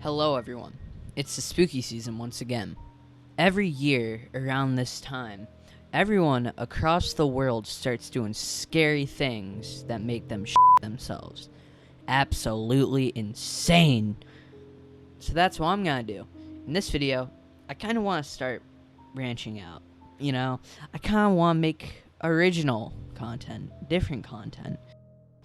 Hello, everyone. It's the spooky season once again. Every year around this time, everyone across the world starts doing scary things that make them themselves. Absolutely insane. So that's what I'm gonna do. In this video, I kind of want to start branching out. I kind of want to make original content, different content.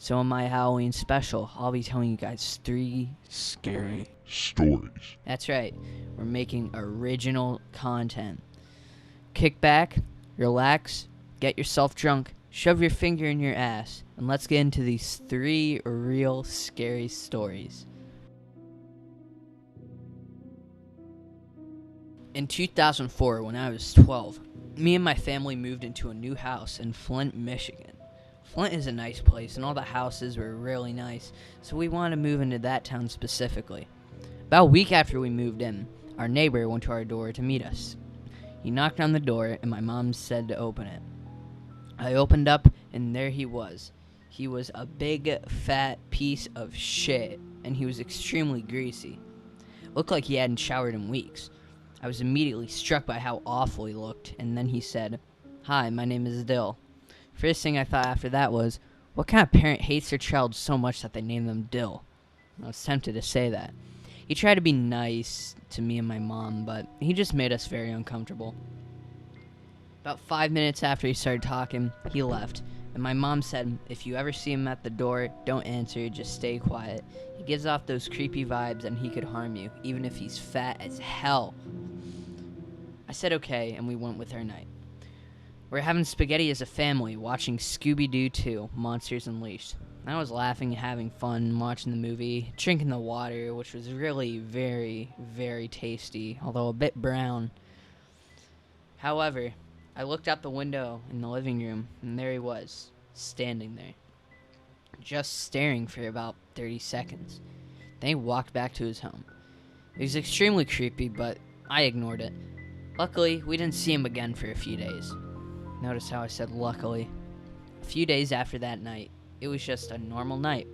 So in my Halloween special, I'll be telling you guys 3 scary stories. That's right. We're making original content. Kick back, relax, get yourself drunk, shove your finger in your ass, and let's get into these 3 real scary stories. In 2004, when I was 12, me and my family moved into a new house in Flint, Michigan. Flint is a nice place, and all the houses were really nice, so we wanted to move into that town specifically. About a week after we moved in, our neighbor went to our door to meet us. He knocked on the door, and my mom said to open it. I opened up, and there he was. He was a big, fat piece of shit, and he was extremely greasy. Looked like he hadn't showered in weeks. I was immediately struck by how awful he looked, and then he said, "Hi, my name is Dill." First thing I thought after that was, what kind of parent hates their child so much that they name them Dill? I was tempted to say that. He tried to be nice to me and my mom, but he just made us very uncomfortable. About 5 minutes after he started talking, he left, and my mom said, if you ever see him at the door, don't answer, just stay quiet. He gives off those creepy vibes and he could harm you, even if he's fat as hell. I said okay, and we went with our night. We're having spaghetti as a family, watching Scooby-Doo 2, Monsters Unleashed. I was laughing, having fun, watching the movie, drinking the water, which was really very, very tasty, although a bit brown. However, I looked out the window in the living room, and there he was, standing there, just staring for about 30 seconds. Then he walked back to his home. It was extremely creepy, but I ignored it. Luckily, we didn't see him again for a few days. Notice how I said luckily. A few days after that night, it was just a normal night.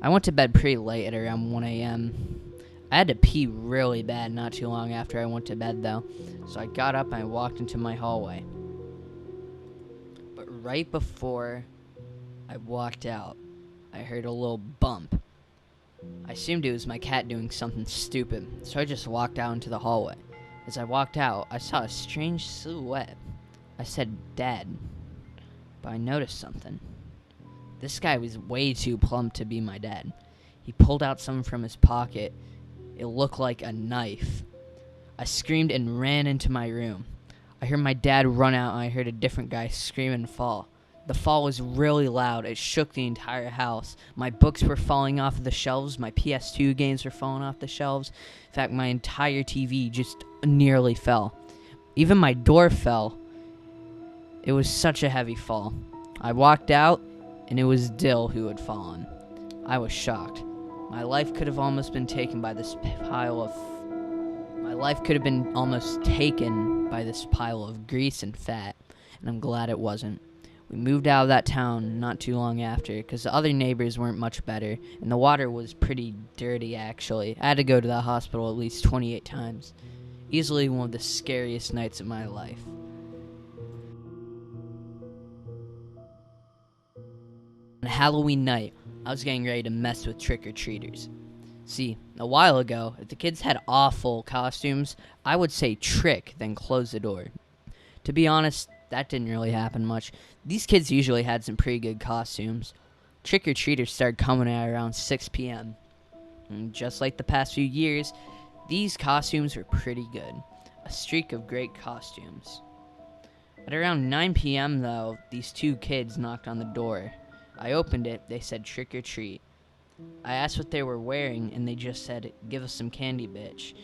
I went to bed pretty late at around 1 a.m. I had to pee really bad not too long after I went to bed though, so I got up and I walked into my hallway. But right before I walked out, I heard a little bump. I assumed it was my cat doing something stupid, so I just walked out into the hallway. As I walked out, I saw a strange silhouette. I said, "Dad," but I noticed something. This guy was way too plump to be my dad. He pulled out something from his pocket. It looked like a knife. I screamed and ran into my room. I heard my dad run out and I heard a different guy scream and fall. The fall was really loud. It shook the entire house. My books were falling off of the shelves. My PS2 games were falling off the shelves. In fact, my entire TV just nearly fell. Even my door fell. It was such a heavy fall. I walked out, and it was Dill who had fallen. I was shocked. My life could have almost been taken by this pile of... My life could have been almost taken by this pile of grease and fat, and I'm glad it wasn't. We moved out of that town not too long after, because the other neighbors weren't much better, and the water was pretty dirty, actually. I had to go to the hospital at least 28 times. Easily one of the scariest nights of my life. On Halloween night, I was getting ready to mess with trick-or-treaters. See, a while ago, if the kids had awful costumes, I would say trick, then close the door. To be honest, that didn't really happen much. These kids usually had some pretty good costumes. Trick-or-treaters started coming at around 6 p.m. And just like the past few years, these costumes were pretty good. A streak of great costumes. At around 9 p.m. though, these 2 kids knocked on the door. I opened it, they said trick or treat. I asked what they were wearing, and they just said, "Give us some candy, bitch."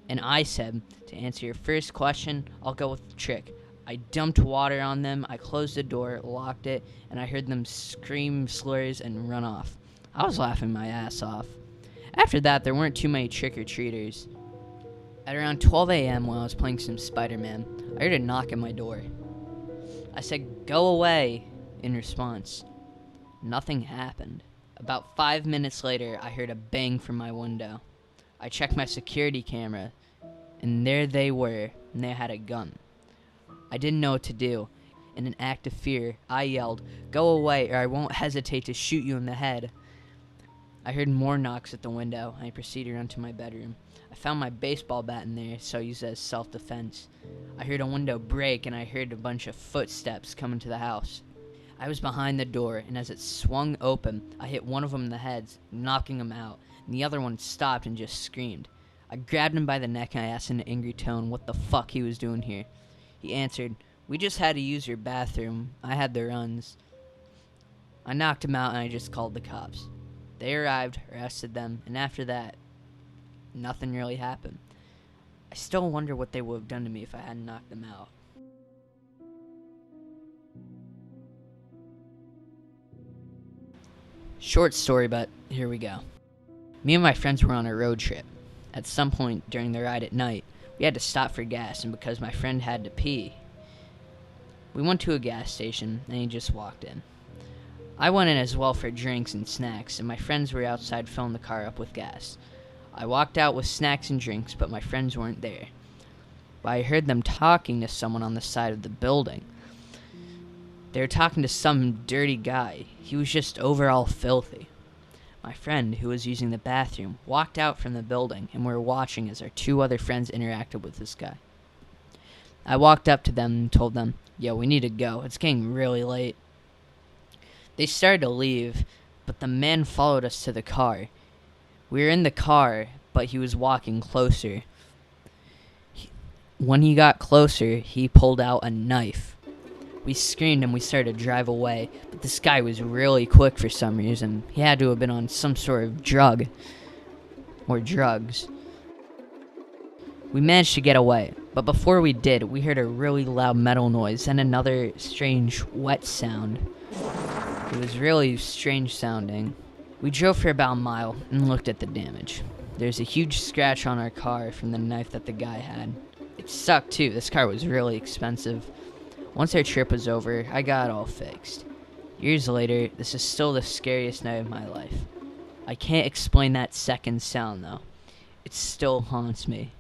And I said, to answer your first question, I'll go with the trick. I dumped water on them, I closed the door, locked it, and I heard them scream slurs and run off. I was laughing my ass off. After that, there weren't too many trick-or-treaters. At around 12 a.m. while I was playing some Spider-Man, I heard a knock at my door. I said, "Go away," in response. Nothing happened. About 5 minutes later, I heard a bang from my window. I checked my security camera, and there they were, and they had a gun. I didn't know what to do. In an act of fear, I yelled, "Go away, or I won't hesitate to shoot you in the head." I heard more knocks at the window, and I proceeded on to my bedroom. I found my baseball bat in there, so I used it as self-defense. I heard a window break, and I heard a bunch of footsteps come into the house. I was behind the door, and as it swung open, I hit one of them in the head, knocking him out, and the other one stopped and just screamed. I grabbed him by the neck, and I asked in an angry tone what the fuck he was doing here. He answered, "We just had to use your bathroom. I had the runs." I knocked him out, and I just called the cops. They arrived, arrested them, and after that, nothing really happened. I still wonder what they would have done to me if I hadn't knocked them out. Short story, but here we go. Me and my friends were on a road trip. At some point during the ride at night, we had to stop for gas, and because my friend had to pee, we went to a gas station, and he just walked in. I went in as well for drinks and snacks, and my friends were outside filling the car up with gas. I walked out with snacks and drinks, but my friends weren't there. But I heard them talking to someone on the side of the building. They were talking to some dirty guy. He was just overall filthy. My friend, who was using the bathroom, walked out from the building, and we were watching as our two other friends interacted with this guy. I walked up to them and told them, "Yo, we need to go. It's getting really late." They started to leave, but the man followed us to the car. We were in the car, but he was walking closer. When he got closer, he pulled out a knife. We screamed and we started to drive away, but this guy was really quick for some reason. He had to have been on some sort of drug or drugs. We managed to get away, but before we did, we heard a really loud metal noise and another strange wet sound. It was really strange sounding. We drove for about a mile and looked at the damage. There's a huge scratch on our car from the knife that the guy had. It sucked too. This car was really expensive. Once our trip was over, I got it all fixed. Years later, this is still the scariest night of my life. I can't explain that second sound though. It still haunts me.